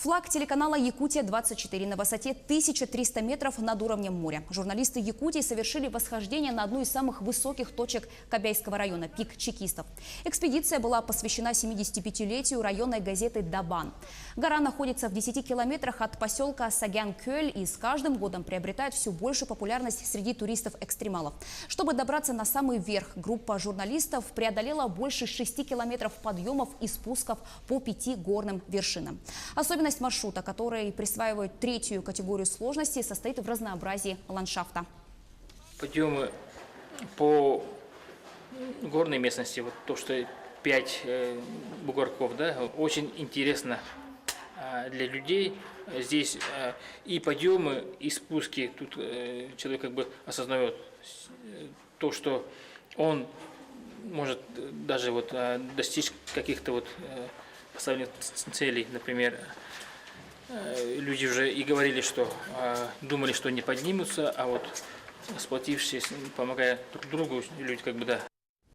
Флаг телеканала «Якутия-24» на высоте 1300 метров над уровнем моря. Журналисты Якутии совершили восхождение на одну из самых высоких точек Кобяйского района – пик чекистов. Экспедиция была посвящена 75-летию районной газеты «Дабан». Гора находится в 10 километрах от поселка Сагян-Кёль и с каждым годом приобретает все большую популярность среди туристов-экстремалов. Чтобы добраться на самый верх, группа журналистов преодолела больше 6 километров подъемов и спусков по 5 горным вершинам. Особенность маршрута, который присваивают третью категорию сложности, состоит в разнообразии ландшафта. Подъемы по горной местности, вот то, что 5 бугорков, да, очень интересно для людей. Здесь и подъемы, и спуски. Тут человек как бы осознает то, что он может даже вот достичь каких-то вот поставленных целей. Например, люди уже и говорили, что думали, что не поднимутся, а вот сплотившись, помогая друг другу, люди как бы, да,